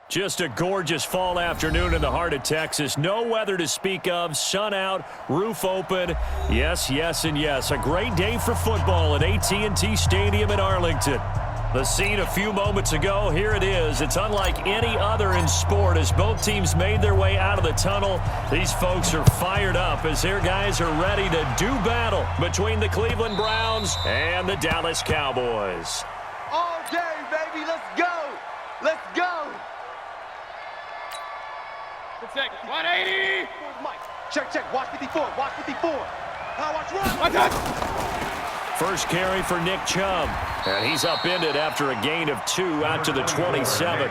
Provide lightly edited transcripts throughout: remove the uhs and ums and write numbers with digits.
Just a gorgeous fall afternoon in the heart of Texas. No weather to speak of. Sun out, roof open. Yes, yes, and yes. A great day for football at AT&T Stadium in Arlington. The scene a few moments ago, here it is. It's unlike any other in sport as both teams made their way out of the tunnel. These folks are fired up as their guys are ready to do battle between the Cleveland Browns and the Dallas Cowboys. All day, baby. Let's go. Let's go. Check, 180. Mike, check. Watch 54. Watch 54. Now watch run. First carry for Nick Chubb. And he's upended after a gain of 2 out to the 27.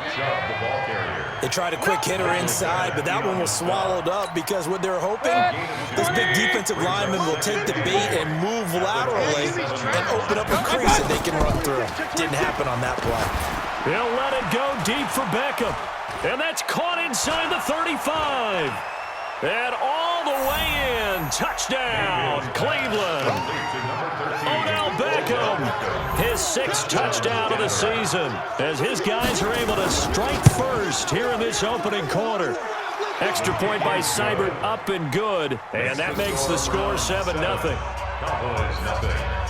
They tried a quick hitter inside, but that one was swallowed up because what they're hoping, this big defensive lineman will take the bait and move laterally and open up a crease that they can run through. Didn't happen on that play. He'll let it go deep for Beckham. And that's caught inside the 35. And all the way in. Touchdown, Cleveland. Odell Beckham, his 6th touchdown of the season, as his guys are able to strike first here in this opening quarter. Extra point by Seibert, up and good. And that makes the score 7-0. Cowboys, nothing.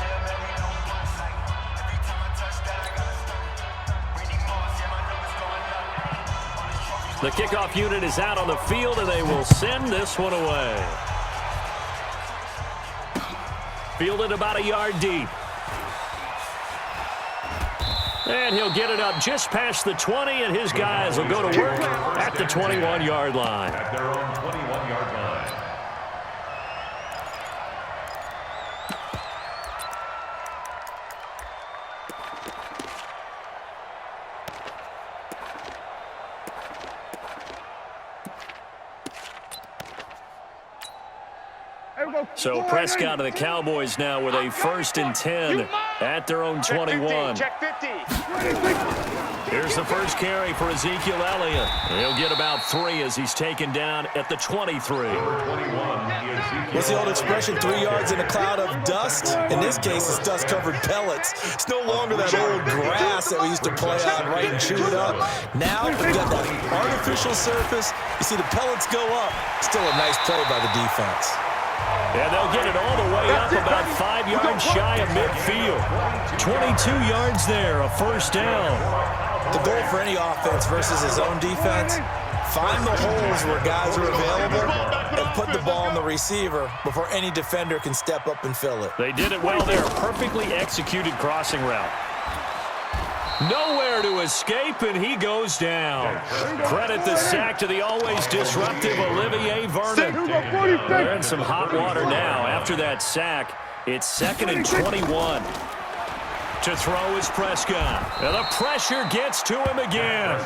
The kickoff unit is out on the field, and they will send this one away. Fielded about a yard deep. And he'll get it up just past the 20, and his guys will go to work at the 21-yard line. At their own 21-yard line. So Prescott and the Cowboys now with a 1st and 10 at their own 21. Check 50. Here's the first carry for Ezekiel Elliott. He'll get about 3 as he's taken down at the 23. What's the old expression, 3 yards in a cloud of dust? In this case, it's dust-covered pellets. It's no longer that old grass that we used to play on, right, and chew it up. Now we've got that artificial surface. You see the pellets go up. Still a nice play by the defense. And they'll get it all the way up about 5 yards shy of midfield. 22 yards there, a 1st down. The goal for any offense versus his own defense, find the holes where guys are available and put the ball on the receiver before any defender can step up and fill it. They did it well there. Perfectly executed crossing route. Nowhere to escape, and he goes down. Credit the sack to the always disruptive Olivier Vernon. They're in some hot water now. After that sack, it's 2nd and 21. To throw is Prescott. And the pressure gets to him again.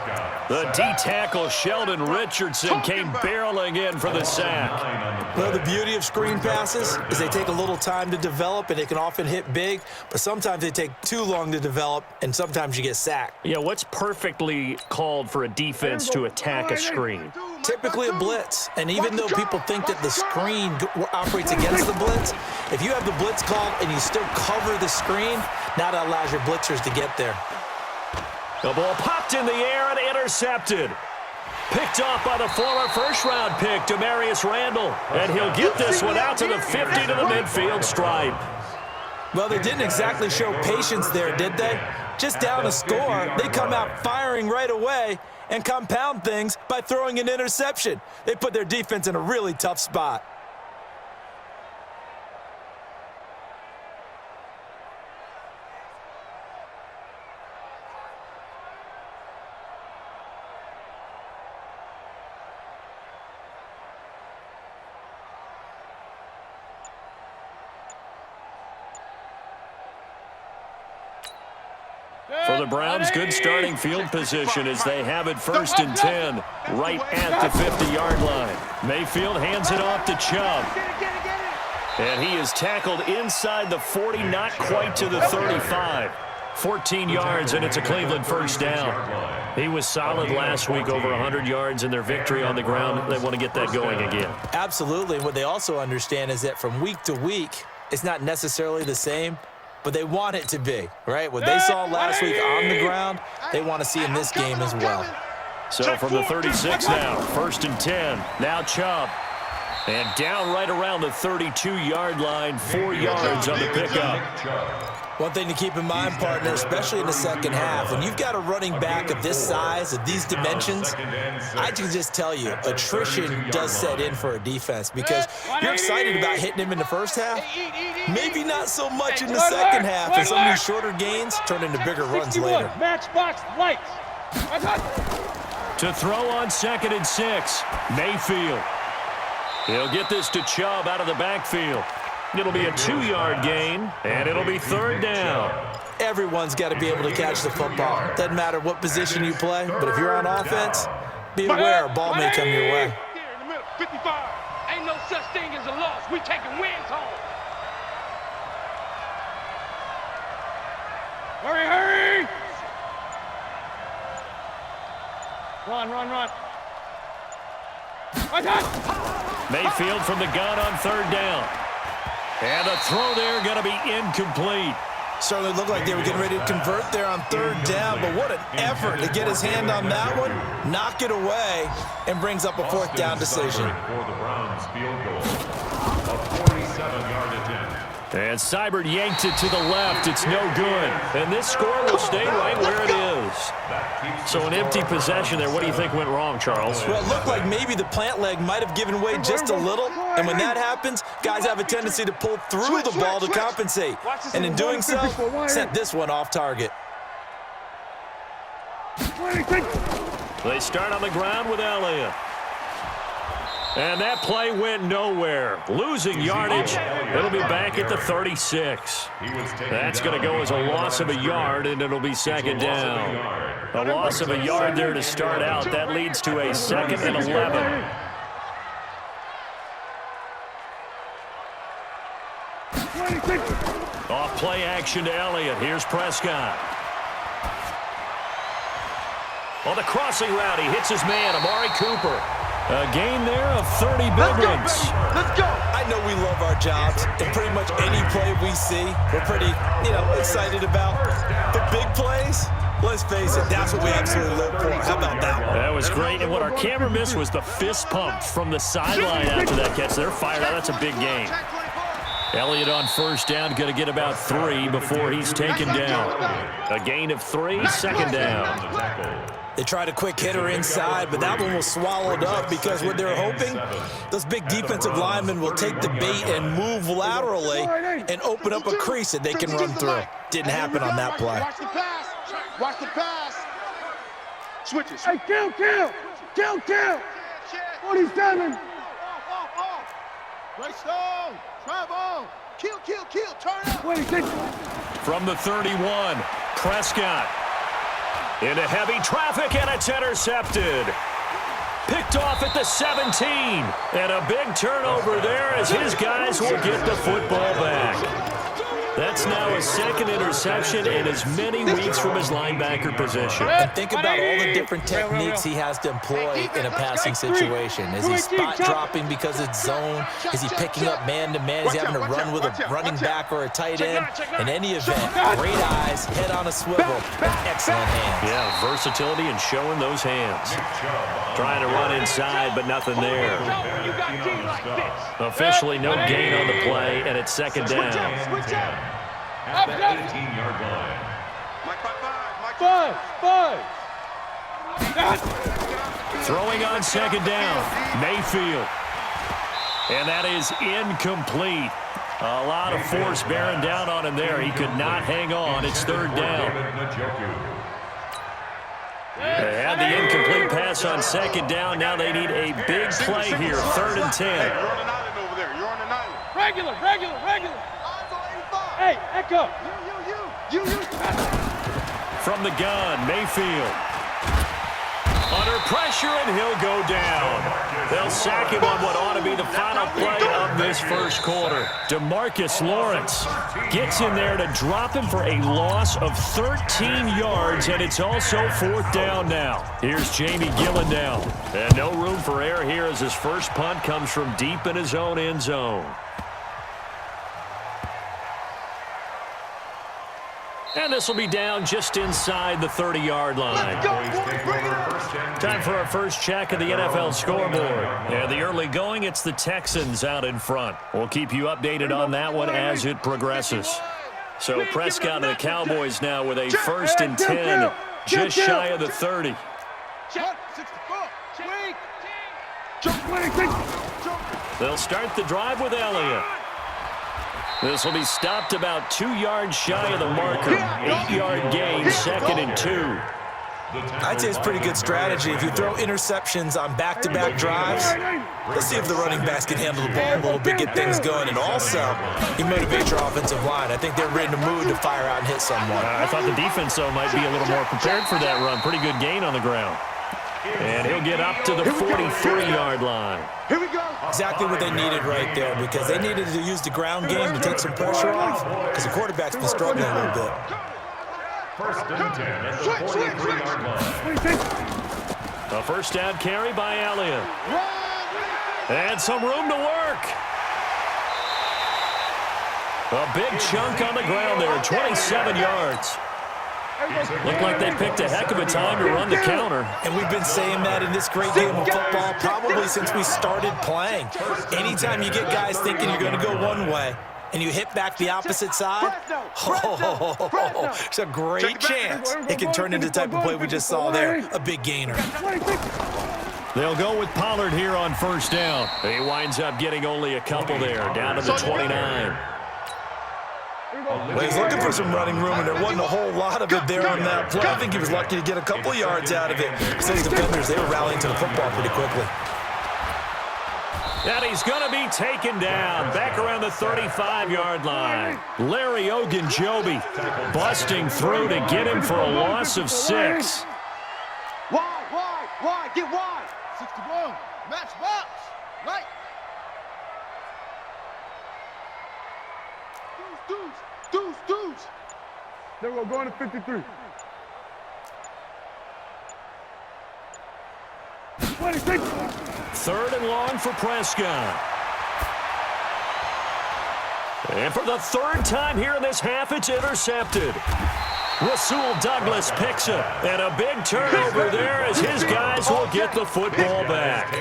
The D-tackle Sheldon Richardson came barreling in for the sack. Well, the beauty of screen passes is they take a little time to develop, and they can often hit big, but sometimes they take too long to develop, and sometimes you get sacked. Yeah, what's perfectly called for a defense to attack a screen? Typically a blitz, and even though people think that the screen operates against the blitz, if you have the blitz called and you still cover the screen, now that allows your blitzers to get there. The ball popped in the air and intercepted. Picked off by the former first-round pick, Demarius Randall. And he'll get this one out to the 50 to the midfield stripe. Well, they didn't exactly show patience there, did they? Just down a score, they come out firing right away and compound things by throwing an interception. They put their defense in a really tough spot. For the Browns, good starting field position as they have it 1st and 10 right at the 50-yard line. Mayfield hands it off to Chubb. And he is tackled inside the 40, not quite to the 35. 14 yards, and it's a Cleveland 1st down. He was solid last week, over 100 yards in their victory on the ground. They want to get that going again. Absolutely. What they also understand is that from week to week, it's not necessarily the same, but they want it to be, right? What they saw last week on the ground, they want to see in this game as well. So from the 36 now, 1st and 10. Now Chubb. And down right around the 32-yard line, 4 yards on the pickup. One thing to keep in mind, partner, especially in the second half, when you've got a running back of this size, of these dimensions, I can just tell you, attrition does set in for a defense because you're excited about hitting him in the first half. Maybe not so much in the second half, and some of these shorter gains turn into bigger runs later. Matchbox lights. To throw on 2nd and 6, Mayfield. He'll get this to Chubb out of the backfield. It'll be a 2-yard gain, and it'll be 3rd down. Everyone's got to be able to catch the football. Doesn't matter what position you play, but if you're on offense, be aware a ball may come your way. Here in the middle, 55. Ain't no such thing as a loss. We taking wins home. Hurry, hurry! Run, run, run. Mayfield from the gun on 3rd down. And the throw there going to be incomplete. Certainly looked like they were getting ready to convert there on 3rd down, but what an effort to get his hand on that one, knock it away, and brings up a 4th down decision. For the Browns field goal. A 47-yard attempt. And Seibert yanked it to the left. It's no good. And this score will stay right where it is. So an empty possession there. What do you think went wrong, Charles? Well, it looked like maybe the plant leg might have given way just a little. And when that happens, guys have a tendency to pull through the ball to compensate. And in doing so, sent this one off target. They start on the ground with Elliott. And that play went nowhere. Losing yardage. It'll be back at the 36. That's going to go as a loss of a yard, and it'll be 2nd down. A loss of a yard there to start out. That leads to a 2nd and 11. Off play action to Elliott. Here's Prescott. On the crossing route, he hits his man, Amari Cooper. A gain there of 30 big ones. Let's go. I know we love our jobs, and pretty much any play we see, we're pretty, excited about. The big plays, let's face it, that's what we absolutely live for. How about that one? That was great, and what our camera missed was the fist pump from the sideline after that catch. They're fired out. That's a big gain. Elliott on 1st down, going to get about 3 before he's taken down. A gain of 3, 2nd down. They tried a quick hitter inside, but that one was swallowed up because what they're hoping, those big defensive linemen will take the bait and move laterally and open up a crease that they can run through. Didn't happen on that play. Watch the pass. Watch the pass. Switches. Hey, kill, kill. Kill, kill. 47. Great stone. Travel. Kill, kill, kill. Turn up. 26. From the 31, Prescott. Into heavy traffic, and it's intercepted. Picked off at the 17. And a big turnover there as his guys will get the football back. That's now his 2nd interception in as many weeks from his linebacker position. And think about all the different techniques he has to employ in a passing situation. Is he spot dropping because it's zone? Is he picking up man-to-man? Is he having to run with a running back or a tight end? In any event, great eyes, head on a swivel, and excellent hands. Yeah, versatility and showing those hands. Trying to run inside, but nothing there. Officially no gain on the play, and it's 2nd down. At the 18-yard line. Throwing on 2nd down, Mayfield. And that is incomplete. A lot of force bearing down on him there. He could not hang on. It's 3rd down. They had the incomplete pass on 2nd down. Now they need a big play here. 3rd and 10. You're on an island over there. You're on an island. Regular. Hey, Echo. You. From the gun, Mayfield. Under pressure, and he'll go down. They'll sack him on what ought to be the final play of this first quarter. DeMarcus Lawrence gets in there to drop him for a loss of 13 yards, and it's also 4th down now. Here's Jamie Gillen now. And no room for error here as his first punt comes from deep in his own end zone. And this will be down just inside the 30-yard line. Let's go, boys. Bring it up. Time for our first check of the NFL scoreboard. And the early going, it's the Texans out in front. We'll keep you updated on that one as it progresses. So Prescott and the Cowboys now with a 1st and 10, just shy of the 30. They'll start the drive with Elliott. This will be stopped about 2 yards shy of the marker. 8-yard gain, 2nd and 2. I'd say it's pretty good strategy. If you throw interceptions on back-to-back drives, let's see if the running backs can handle the ball a little bit, get things going. And also, he motivates your offensive line. I think they're ready to move to fire out and hit someone. I thought the defense, though, might be a little more prepared for that run. Pretty good gain on the ground. And he'll get up to the 43-yard line. Here we go. Exactly what they needed right there, because they needed to use the ground game to take some pressure off, because the quarterback's been struggling a little bit. 1st and 10 at the 43-yard line. A first down carry by Elliott. And some room to work. A big chunk on the ground there, 27 yards. Looked like they picked a heck of a time to run the counter. And we've been saying that in this great game of football probably since we started playing. Anytime you get guys thinking you're going to go one way and you hit back the opposite side, it's a great chance it can turn into the type of play we just saw there, a big gainer. They'll go with Pollard here on 1st down. He winds up getting only a couple there, down to the 29. Well, he's looking for some running room, and there wasn't a whole lot of it there on that play. I think he was lucky to get a couple yards out of it. Those defenders, they were rallying to the football pretty quickly. And he's going to be taken down back around the 35-yard line. Larry Ogunjobi busting through to get him for a loss of 6. Wide, get wide. 61, match box, right. Deuce. Then we're going to 53. 26. 3rd and long for Prescott. And for the 3rd time here in this half, it's intercepted. Rasul Douglas picks it, and a big turnover there as his guys will get the football back.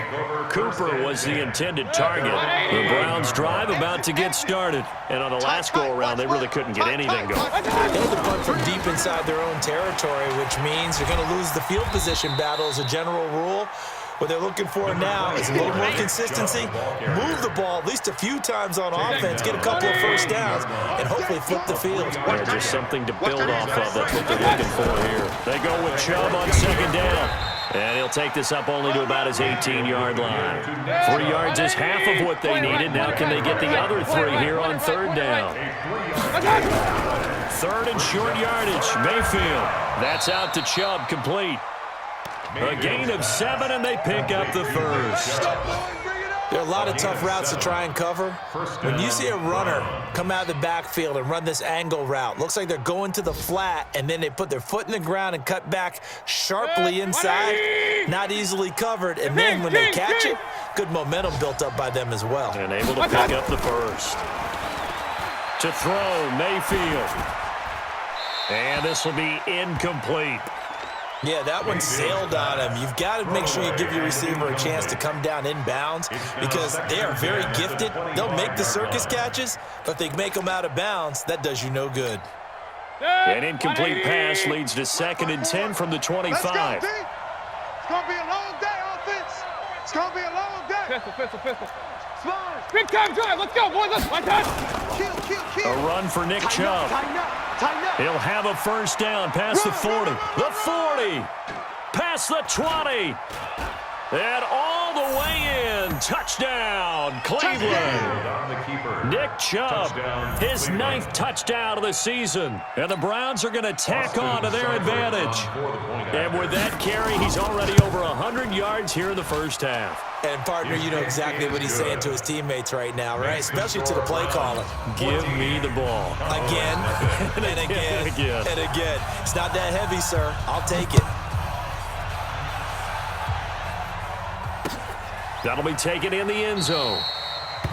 Cooper was the intended target. The Browns' drive about to get started, and on the last go-around, they really couldn't get anything going. They had to punt from deep inside their own territory, which means you're going to lose the field position battle as a general rule. What they're looking for now is a little more consistency, move the ball at least a few times on offense, get a couple of first downs, and hopefully flip the field. Yeah, just something to build off of. That's what they're looking for here. They go with Chubb on 2nd down. And he'll take this up only to about his 18-yard line. 3 yards is half of what they needed. Now can they get the other 3 here on 3rd down? 3rd and short yardage. Mayfield. That's out to Chubb, complete. A gain of 7, and they pick up the 1st. There are a lot of tough routes to try and cover. When you see a runner come out of the backfield and run this angle route, looks like they're going to the flat, and then they put their foot in the ground and cut back sharply inside, not easily covered. And then when they catch it, good momentum built up by them as well. And able to pick up the 1st. To throw, Mayfield. And this will be incomplete. Yeah, that one sailed on him. You've got to make sure you give your receiver a chance to come down inbounds because they are very gifted. They'll make the circus catches, but they make them out of bounds. That does you no good. An incomplete pass leads to 2nd and 10 from the 25. Let's go, D. It's going to be a long day, offense. It's going to be a long day. Pistol. Slide. Big time drive. Let's go, boys. Let's touch. Kill. A run for Nick Chubb. Tighten up. He'll have a first down past the 40. The 40. Past the 20. And all the way in. Touchdown, Cleveland. Nick Chubb, his 9th touchdown of the season. And the Browns are going to tack on to their advantage. And with that carry, he's already over 100 yards here in the first half. And, partner, you know exactly what he's saying to his teammates right now, right? Especially to the play caller. Give me the ball. Again, and again, and again. It's not that heavy, sir. I'll take it. That'll be taken in the end zone.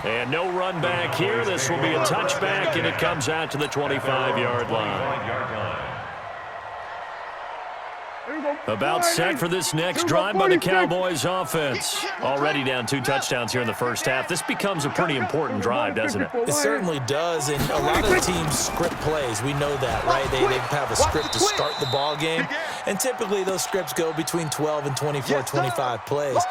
And no run back here. This will be a touchback, and it comes out to the 25-yard line. About set for this next drive by the Cowboys offense. Already down 2 touchdowns here in the first half. This becomes a pretty important drive, doesn't it? It certainly does, and a lot of teams script plays. We know that, right? They have a script to start the ball game, and typically those scripts go between 12 and 24, 25 plays.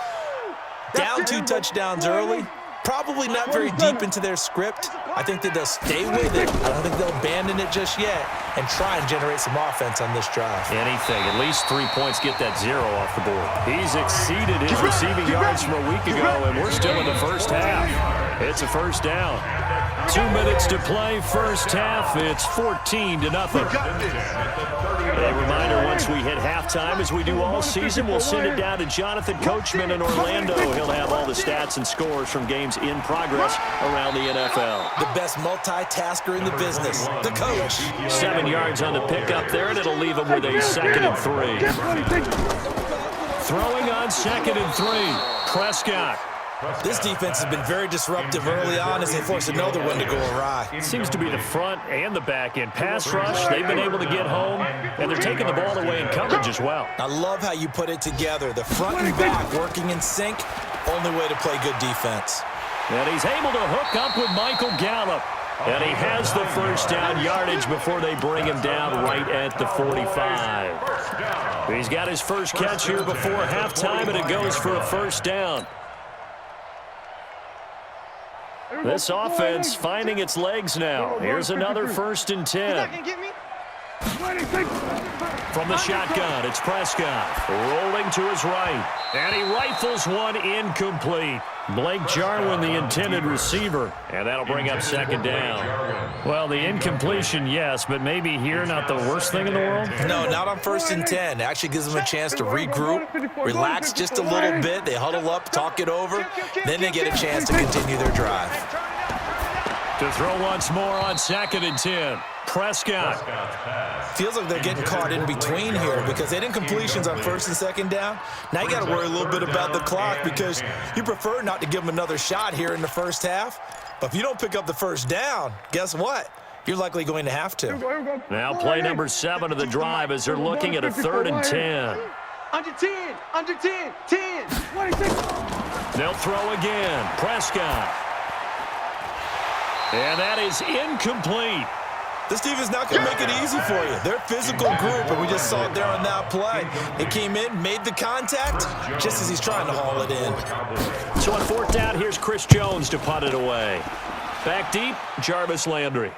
Down 2 touchdowns early, probably not very deep into their script. I think that they'll stay with it. I don't think they'll abandon it just yet and try and generate some offense on this drive. Anything. At least 3 points get that 0 off the board. He's exceeded his receiving yards from a week ago, and we're still in the first half. It's a first down. 2 minutes to play, first half. It's 14-0. A reminder, once we hit halftime, as we do all season, we'll send it down to Jonathan Coachman in Orlando. He'll have all the stats and scores from games in progress around the NFL. The best multitasker in the business, the coach. 7 yards on the pickup there, and it'll leave him with a 2nd and 3. Throwing on 2nd and 3. Prescott. This defense has been very disruptive early on as they force another one to go awry. It seems to be the front and the back end. Pass rush, they've been able to get home, and they're taking the ball away in coverage as well. I love how you put it together. The front and back working in sync, only way to play good defense. And he's able to hook up with Michael Gallup. And he has the first down yardage before they bring him down right at the 45. He's got his first catch here before halftime, and it goes for a first down. This offense finding its legs now. Here's another 1st and 10. From the shotgun, it's Prescott. Rolling to his right. And he rifles one incomplete. Blake Jarwin, the intended receiver. And that'll bring up 2nd down. Well, the incompletion, yes, but maybe here not the worst thing in the world? No, not on 1st and 10. It actually gives them a chance to regroup, relax just a little bit. They huddle up, talk it over. Then they get a chance to continue their drive. To throw once more on 2nd and 10. Prescott. Feels like they're getting caught in between here because they didn't completions on 1st and 2nd down. Now you got to worry a little bit about the clock because you prefer not to give them another shot here in the first half. But if you don't pick up the first down, guess what? You're likely going to have to. Now play number 7 of the drive as they're looking at a 3rd and 10. Under 10, under 10, 10. They'll throw again. Prescott. And that is incomplete. This defense is not going to make it easy for you. They're a physical group, and we just saw it there on that play. They came in, made the contact, just as he's trying to haul it in. So on 4th down, here's Chris Jones to punt it away. Back deep, Jarvis Landry.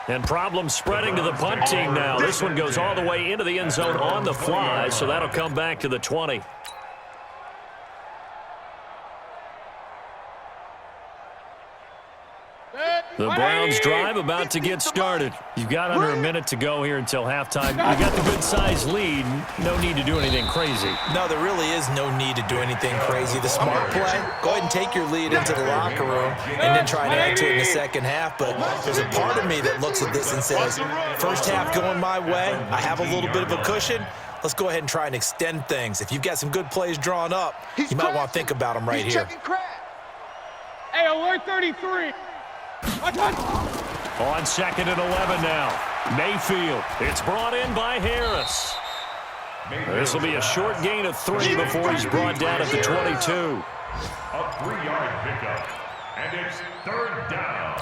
And problems spreading to the punt team now. This one goes all the way into the end zone on the fly, so that'll come back to the 20. The Browns drive about to get started. You've got under a minute to go here until halftime. You got the good-sized lead. No need to do anything crazy. No, there really is no need to do anything crazy. The smart play, go ahead and take your lead into the locker room and then try and add to it in the second half. But there's a part of me that looks at this and says, first half going my way, I have a little bit of a cushion. Let's go ahead and try and extend things. If you've got some good plays drawn up, you might want to think about them right here. Hey, alert 33. On 2nd and 11 now. Mayfield. It's brought in by Harris. This will be a short gain of 3 before he's brought down at the 22. A 3-yard pickup. And it's 3rd down.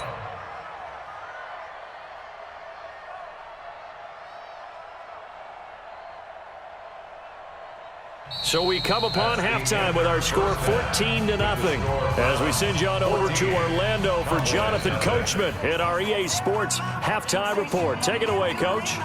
So we come upon halftime with our score 14-0 as we send you on over to Orlando for Jonathan Coachman at our EA Sports Halftime Report. Take it away, Coach.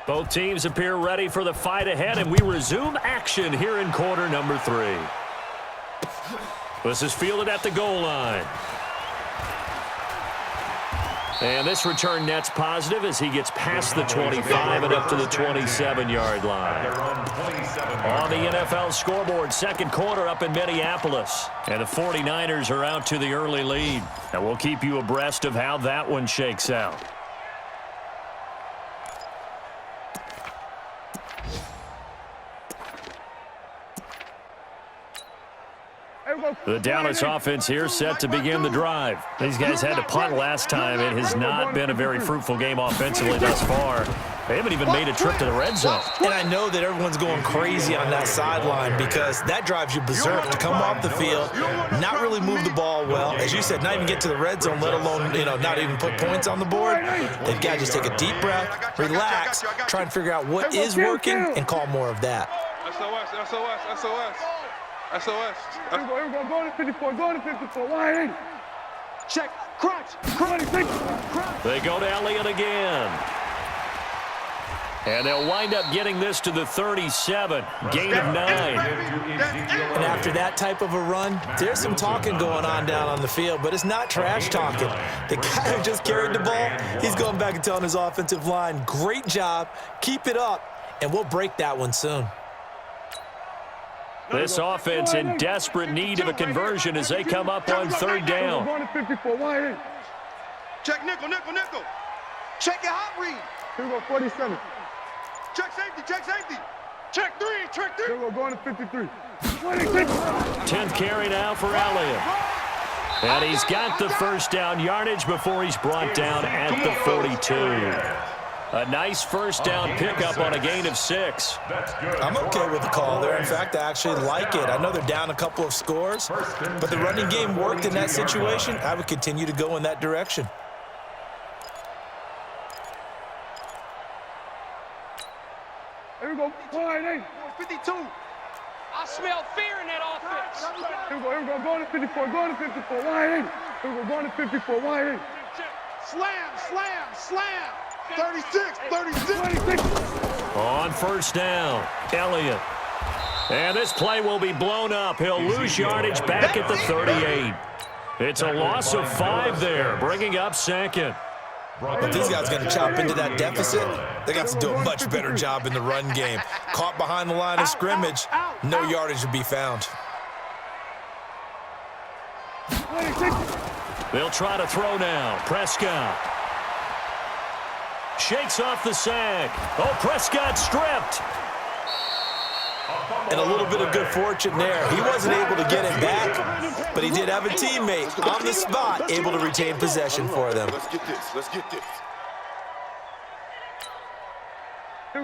Both teams appear ready for the fight ahead, and we resume action here in quarter number 3. This is fielded at the goal line. And this return net's positive as he gets past the 25 and up to the 27-yard line. On the NFL scoreboard, second quarter up in Minneapolis. And the 49ers are out to the early lead. And we'll keep you abreast of how that one shakes out. The Dallas offense here set to begin the drive. These guys had to punt last time. It has not been a very fruitful game offensively thus far. They haven't even made a trip to the red zone. And I know that everyone's going crazy on that sideline because that drives you berserk to come off the field, not really move the ball well. As you said, not even get to the red zone, let alone, not even put points on the board. They've got to just take a deep breath, relax, try and figure out what is working and call more of that. SOS, SOS, SOS. SOS. Go to 54, go to 54. Wide in. Check. Crunch. Crunch. They go to Elliott again. And they'll wind up getting this to the 37. Gain of 9. And after that type of a run, there's some talking going on down on the field, but it's not trash talking. The guy who just carried the ball, he's going back and telling his offensive line, great job, keep it up, and we'll break that one soon. This offense in desperate need of a conversion as they come up on third down. Going to 54, wide in. Check nickel. Check your hot read. Here we go, 47. Check safety. Check three. Here we go, going to 53. 26. 10th carry now for Elliott. And he's got the first down yardage before he's brought down at the 42. A nice first down pickup on a gain of 6. I'm okay with the call there. In fact, I actually like it. I know they're down a couple of scores, but the running game worked in that situation. I would continue to go in that direction. Here we go, wide in. 52. I smell fear in that offense. Here we go, going to 54, going to 54, wide in. Here we go, going to 54, wide in. Slam. 36. 26. On first down, Elliott. And this play will be blown up. He'll lose yardage back at the 38. It's a loss of 5 there, bringing up second. If these guys are going to chop into that deficit, they got to do a much better job in the run game. Caught behind the line of scrimmage, no yardage to be found. 26. They'll try to throw now. Prescott. Shakes off the sack. Oh, Prescott stripped. And a little bit of good fortune there. He wasn't able to get it back, but he did have a teammate on the spot able to retain possession for them. Let's get this.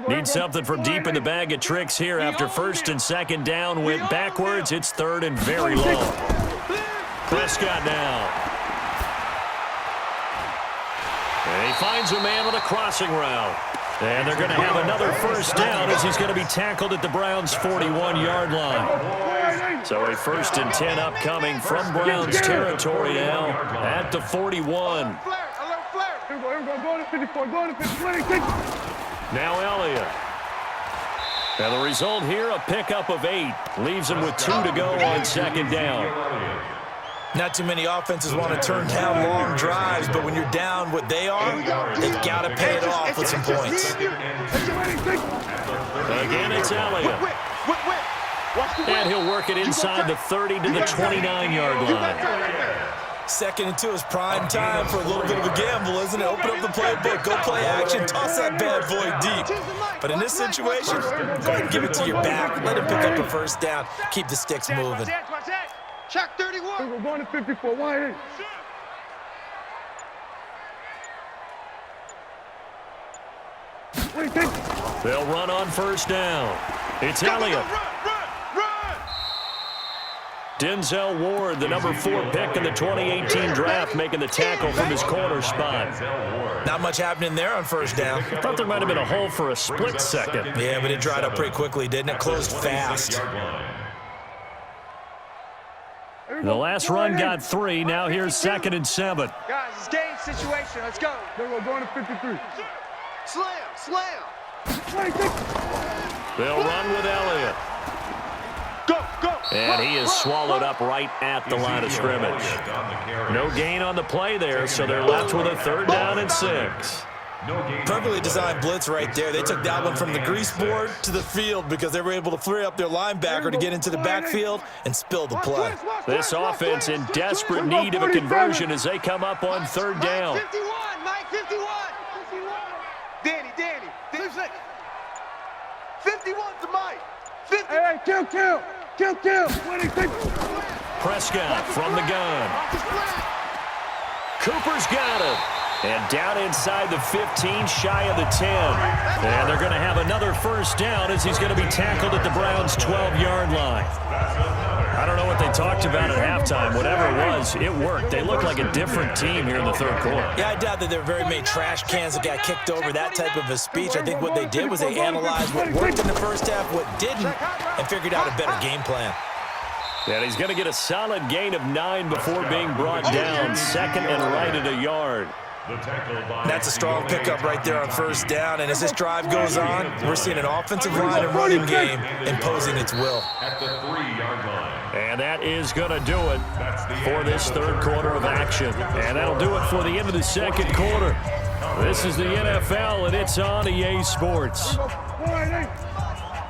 Need something from deep in the bag of tricks here after first and second down went backwards. It's third and very long. Prescott now. And he finds a man with a crossing route. And they're going to have another first down as he's going to be tackled at the Browns' 41-yard line. So a 1st and 10 upcoming from Browns territory now at the 41. Now Elliott. And the result here, a pickup of 8. Leaves him with 2 to go on second down. Not too many offenses want to turn down long drives, but when you're down what they are, they've got to pay it off with some points. Again, it's Elliott. And he'll work it inside the 30 to the 29-yard line. 2nd and 2 is prime time for a little bit of a gamble, isn't it? Open up the playbook, go play action, toss that bad boy deep. But in this situation, go ahead and give it to your back. Let him pick up a first down. Keep the sticks moving. Check 31. We're going to 54, wide in. They'll run on first down. It's Elliott. Denzel Ward, the number 4 pick in the 2018 draft, making the tackle from his corner spot. Not much happening there on first down. I thought there might have been a hole for a split second. Yeah, but it dried up pretty quickly, didn't it? Closed fast. The last run got 3. Now here's 2nd and 7. Guys, it's game situation. Let's go. Then we're going to 53. Slam. They'll run with Elliott. Go. And he is swallowed up right at the line of scrimmage. No gain on the play there, so they're left with a 3rd down and 6. Perfectly designed blitz right there. They took that one from the grease board to the field because they were able to free up their linebacker to get into the backfield and spill the play. This offense in desperate need of a conversion as they come up on 3rd down. Mike 51, Mike 51. Danny. 51 to Mike. 50. Hey, kill. Prescott from the gun. Cooper's got him. And down inside the 15, shy of the 10. And they're going to have another 1st down as he's going to be tackled at the Browns' 12-yard line. I don't know what they talked about at halftime. Whatever it was, it worked. They look like a different team here in the 3rd quarter. Yeah, I doubt that there were very many trash cans that got kicked over, that type of a speech. I think what they did was they analyzed what worked in the first half, what didn't, and figured out a better game plan. And he's going to get a solid gain of 9 before being brought down. 2nd and right at a yard. That's a strong pickup right there on 1st down, and as this drive goes on, we're seeing an offensive line and running game imposing its will. At the 3-yard line. And that is going to do it for this 3rd quarter of action. And that'll do it for the end of the 2nd quarter. This is the NFL, and it's on EA Sports.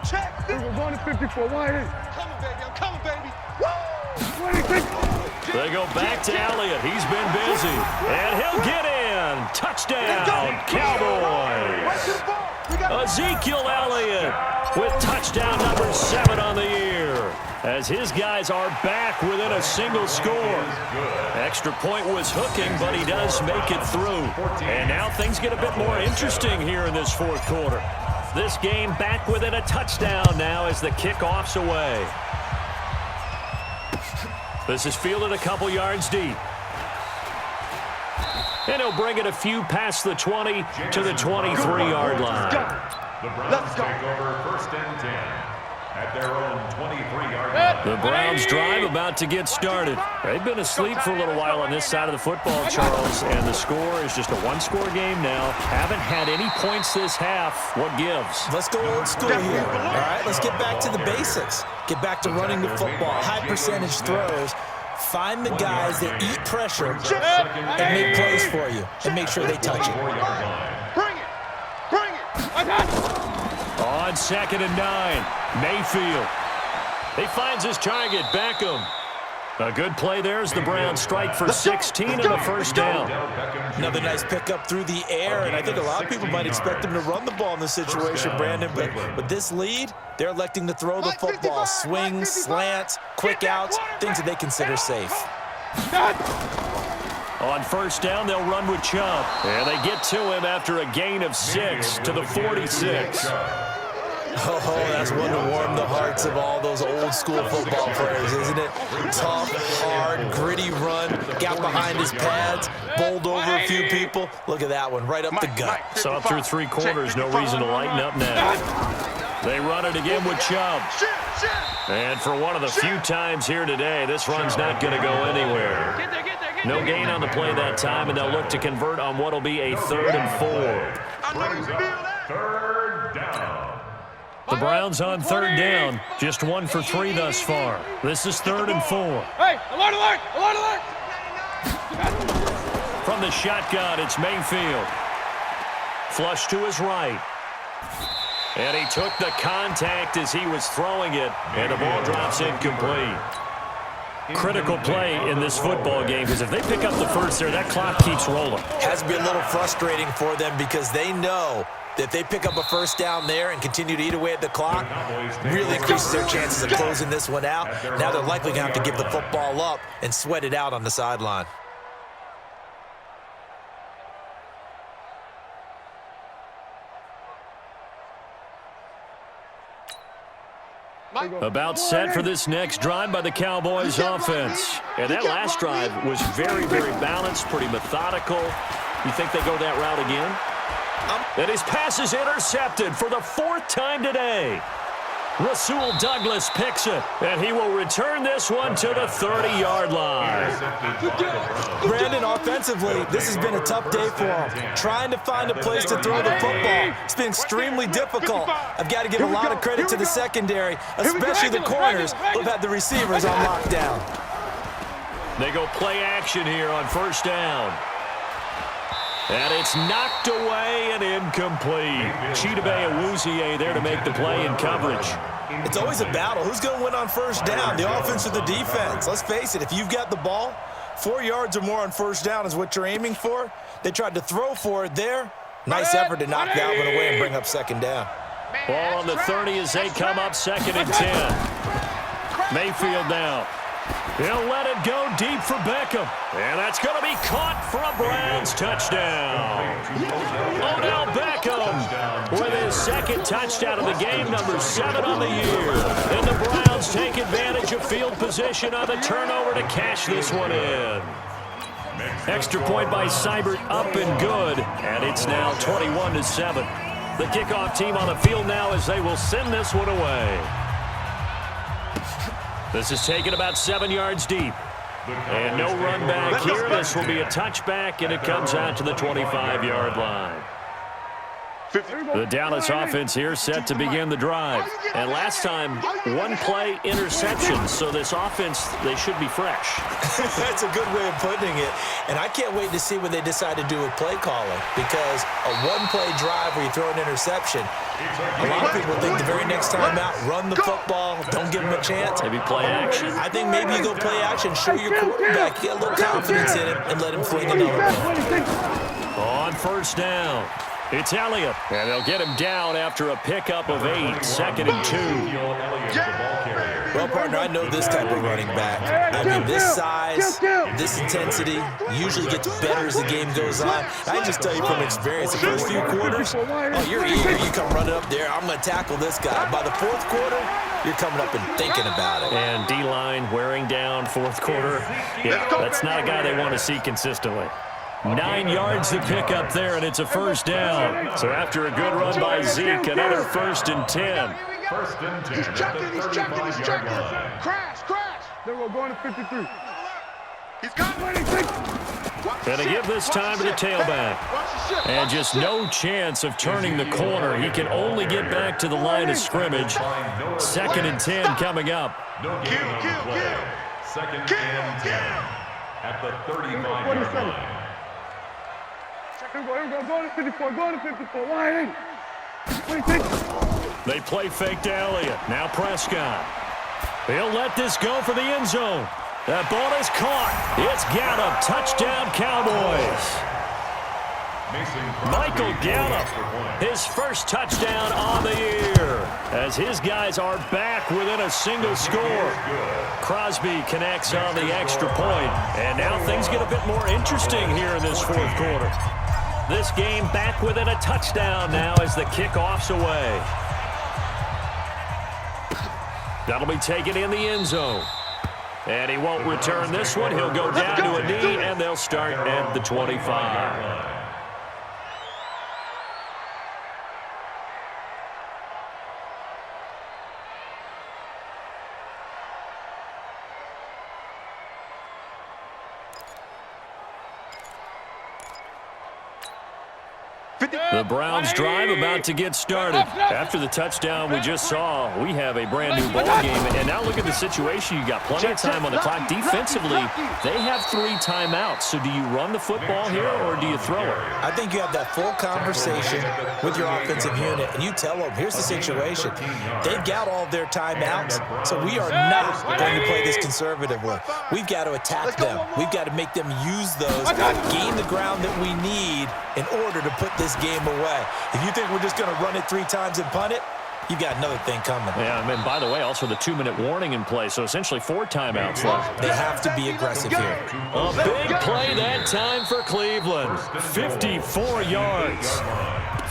Check. We're going to 54. Wide I'm coming, baby. Woo! They go back to Elliott. He's been busy. And he'll get in. Touchdown, Cowboys. Ezekiel Elliott with touchdown number 7 on the year. As his guys are back within a single score. Extra point was hooking, but he does make it through. And now things get a bit more interesting here in this 4th quarter. This game back within a touchdown now as the kickoff's away. This is fielded a couple yards deep. And he'll bring it a few past the 20 to the 23-yard line. The Browns take over 1st and 10 at their own 23-yard line. The Browns drive about to get started. They've been asleep for a little while on this side of the football, Charles, and the score is just a 1-score game now. Haven't had any points this half. What gives? Let's go old school here. All right, let's get back to the basics. Get back to running the football, high percentage throws. Find the guys that eat pressure and make plays for you and make sure they touch it. Bring it. On 2nd and 9, Mayfield. He finds his target, Beckham. A good play there as the Browns strike for 16 and a 1st down. Another nice pickup through the air, and I think a lot of people might expect them to run the ball in this situation, Brandon, but with this lead, they're electing to throw the football. Swings, slants, quick outs, things that they consider safe. On 1st down, they'll run with Chubb. And they get to him after a gain of 6 to the 46. Oh, that's one to warm the hearts of all those old-school football players, isn't it? Tough, hard, gritty run, got behind his pads, bowled over a few people. Look at that one, right up the gut. So through 3 quarters, no reason to lighten up now. They run it again with Chubb. And for one of the few times here today, this run's not going to go anywhere. No gain on the play that time, and they'll look to convert on what will be a 3rd and 4. Brings up 3rd down. The Browns on 3rd down, just 1 for 3 thus far. This is 3rd and 4. Hey, alert, alert, alert, alert. From the shotgun, it's Mayfield. Flush to his right. And he took the contact as he was throwing it, and the ball drops incomplete. Critical play in this football game, because if they pick up the first there, that clock keeps rolling. Has to be a little frustrating for them because they know that if they pick up a 1st down there and continue to eat away at the clock, really increases their chances of closing this one out. Now they're likely going to have to give the football up and sweat it out on the sideline. About set for this next drive by the Cowboys offense. And that last drive was very, very balanced, pretty methodical. You think they go that route again? And his pass is intercepted for the 4th time today. Rasul Douglas picks it, and he will return this one to the 30-yard line. Brandon, offensively, this has been a tough day for him. Trying to find a place to throw the football. It's been extremely difficult. I've got to give a lot of credit to the secondary, especially the corners who've had the receivers on lockdown. They go play action here on first down. And it's knocked away and incomplete. Chidobe Awuzie there to make the play in coverage. It's always a battle. Who's going to win on first down, the offense or the defense? Let's face it, if you've got the ball, 4 yards or more on first down is what you're aiming for. They tried to throw for it there. Nice effort to knock that one away and bring up second down. Ball on the 30 as they come up 2nd and 10. Mayfield now. He'll let it go deep for Beckham. And that's going to be caught for a Browns touchdown. Odell Beckham with his 2nd touchdown of the game, number 7 on the year. And the Browns take advantage of field position on the turnover to cash this one in. Extra point by Seibert up and good. And it's now 21-7. The kickoff team on the field now as they will send this one away. This is taken about 7 yards deep. And no run back here. This will be a touchback, and it comes out to the 25-yard line. The Dallas offense here set to begin the drive. And last time, 1 play interception. So this offense, they should be fresh. That's a good way of putting it. And I can't wait to see what they decide to do with play calling, because a 1-play drive where you throw an interception, a lot of people think the very next time out, run the football, don't give them a chance. Maybe play action. I think maybe you go play action, show your quarterback, get a little confidence in him, and let him fling another one. On first down, it's Elliott. And they'll get him down after a pickup of 8, 2nd and 2. Well, partner, I know this type of running back. I mean, this size, this intensity usually gets better as the game goes on. I just tell you from experience, the first few quarters, oh, you're eager. You come running up there, I'm going to tackle this guy. By the 4th quarter, you're coming up and thinking about it. And D-line wearing down 4th quarter. Yeah, that's not a guy they want to see consistently. 9 yards to pick up there, and it's a first down. So after a good run by Zeke, another 1st and 10. 1st and 10 He's checking, he's checking, he's checking. Crash. They're going to 53. He's got it. Going to give this time to the tailback. And just no chance of turning the corner. He can only get back to the line of scrimmage. 2nd and 10 coming up. No gain on the play. 2nd and 10 at the 35-yard line. Go to 54. Line in. They play fake to Elliott. Now Prescott. He'll let this go for the end zone. That ball is caught. It's Gallup. Touchdown, Cowboys. Michael Gallup, his first touchdown on the year, as his guys are back within a single score. Crosby connects on the extra point, and now things get a bit more interesting here in this 4th quarter. This game back within a touchdown now as the kickoff's away. That'll be taken in the end zone. And he won't return this one. He'll go down to a knee, and they'll start at the 25. The Browns drive about to get started. After the touchdown we just saw, we have a brand new ball game. And now look at the situation. You got plenty of time on the clock. Defensively, they have 3 timeouts. So do you run the football here or do you throw it? I think you have that full conversation with your offensive unit, and you tell them, here's the situation. They've got all their timeouts, so we are not going to play this conservatively. We've got to attack them. We've got to make them use those, gain the ground that we need in order to put this game away. If you think we're just going to run it 3 times and punt it, you've got another thing coming. Yeah, and by the way, also the 2-minute warning in play, so essentially 4 timeouts left. They have to be aggressive here. A big play that time for Cleveland. 54 yards.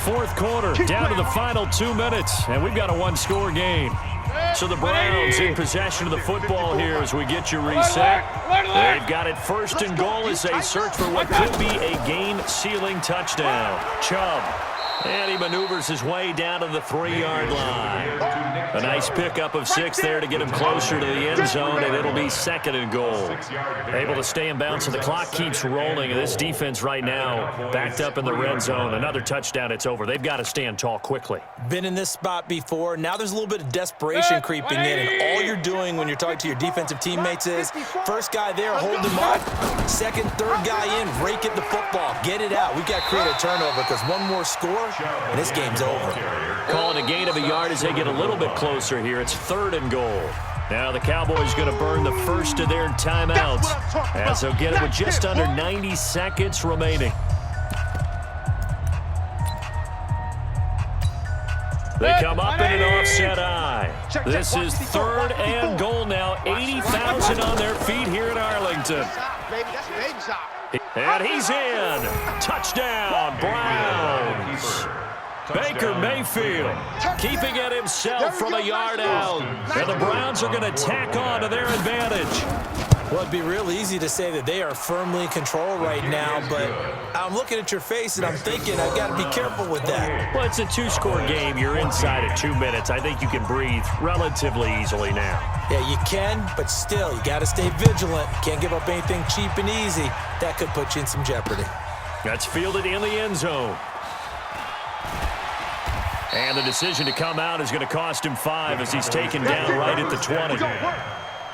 4th quarter, down to the final 2 minutes, and we've got a 1-score game. So the Browns in possession of the football here as we get you reset. They've got it 1st and goal as they search for what could be a game-sealing touchdown. Chubb And he maneuvers his way down to the 3-yard line. A nice pickup of 6 there to get him closer to the end zone, and it'll be 2nd and goal. Able to stay in bounds, and the clock keeps rolling. And this defense right now backed up in the red zone. Another touchdown, it's over. They've got to stand tall quickly. Been in this spot before. Now there's a little bit of desperation creeping in, and all you're doing when you're talking to your defensive teammates is first guy there, hold him up. Second, third guy in, rake at the football. Get it out. We've got to create a turnover because one more score, and this game's over. Calling a gain of a yard as they get a little bit closer here. It's 3rd and goal. Now the Cowboys going to burn the first of their timeouts as they'll get it with just under 90 seconds remaining. They come up in an offset eye. This is 3rd and goal now. 80,000 on their feet here in Arlington. And he's in. Touchdown, Browns. Baker Mayfield keeping it himself from a yard out. And the Browns are going to tack on to their advantage. Well, it'd be real easy to say that they are firmly in control right now, but I'm looking at your face and I'm thinking I've got to be careful with that. Well, it's a 2-score game. You're inside at 2 minutes. I think you can breathe relatively easily now. Yeah, you can, but still, you got to stay vigilant. Can't give up anything cheap and easy. That could put you in some jeopardy. That's fielded in the end zone. And the decision to come out is going to cost him 5 as he's taken down right at the 20.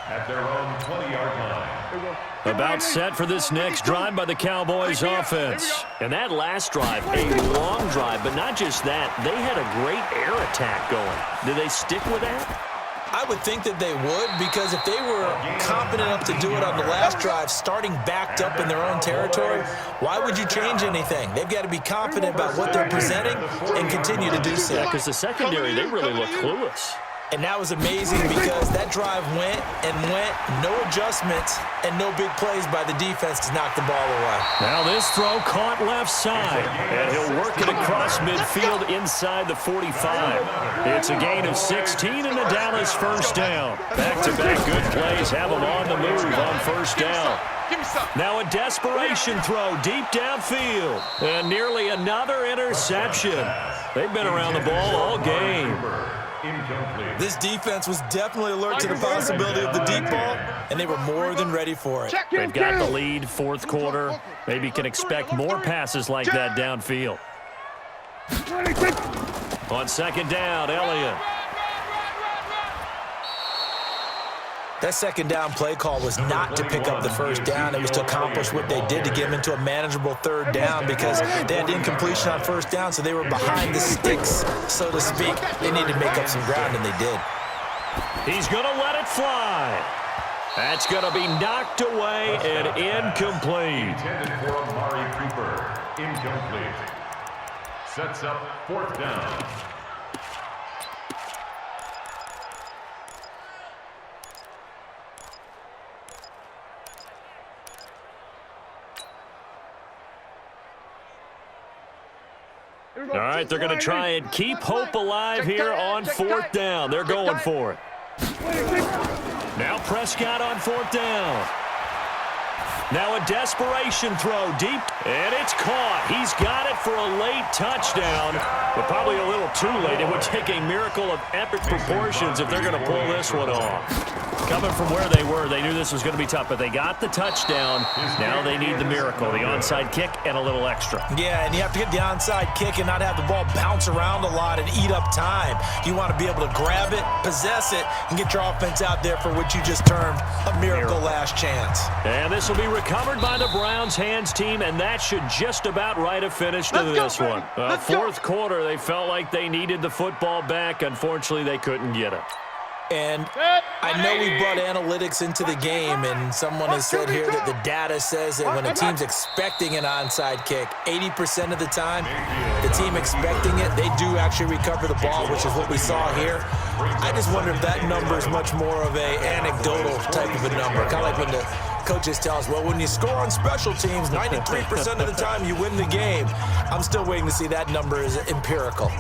At their own 20-yard line. About set for this next drive by the Cowboys offense. And that last drive, a long drive, but not just that. They had a great air attack going. Did they stick with that? I would think that they would, because if they were confident enough to do it on the last drive, starting backed up in their own territory, why would you change anything? They've got to be confident about what they're presenting and continue to do so. Yeah, because the secondary, they really look clueless. And that was amazing because that drive went and went, no adjustments, and no big plays by the defense to knock the ball away. Now this throw caught left side, and he'll work it across midfield inside the 45. It's a gain of 16 and the Dallas first down. Back-to-back good plays have them on the move on first down. Now a desperation throw deep downfield, and nearly another interception. They've been around the ball all game. Incomplete. This defense was definitely alert to the possibility of the deep ball, and they were more than ready for it. They've got the lead, 4th quarter. Maybe can expect more passes like that downfield. On 2nd down, Elliott. That 2nd down play call was not to pick up the first down. It was to accomplish what they did to get them into a manageable 3rd down because they had incompletion on first down, so they were behind the sticks, so to speak. They needed to make up some ground, and they did. He's going to let it fly. That's going to be knocked away and incomplete. Intended for Amari Cooper. Incomplete. Sets up 4th down. All right, they're going to try and keep hope alive here on 4th down. They're going for it. Now Prescott on 4th down. Now a desperation throw deep, and it's caught. He's got it for a late touchdown, but probably a little too late. It would take a miracle of epic proportions if they're going to pull this one off. Coming from where they were, they knew this was going to be tough, but they got the touchdown. Now they need the miracle, the onside kick and a little extra. Yeah, and you have to get the onside kick and not have the ball bounce around a lot and eat up time. You want to be able to grab it, possess it, and get your offense out there for what you just termed a miracle last chance. And this will be recovered by the Browns hands team, and that should just about write a finish to this one. 4th quarter, they felt like they needed the football back. Unfortunately, they couldn't get it. And I know we brought analytics into the game, and someone has said here that the data says that when a team's expecting an onside kick, 80% of the time, the team expecting it, they do actually recover the ball, which is what we saw here. I just wonder if that number is much more of a anecdotal type of a number, kind of like when the coaches tell us, well, when you score on special teams, 93% of the time you win the game. I'm still waiting to see that number is empirical.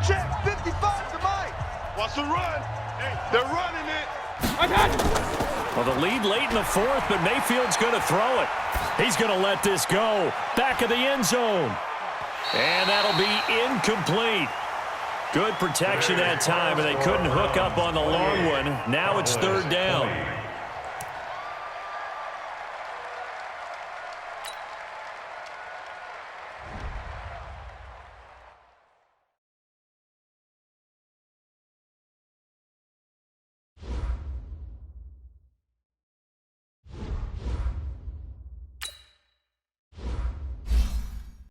Check 55 to Mike. Watch the run. They're running it. Well, the lead late in the fourth, but Mayfield's going to throw it. He's going to let this go. Back of the end zone. And that'll be incomplete. Good protection that time, and they couldn't hook up on the long one. Now it's 3rd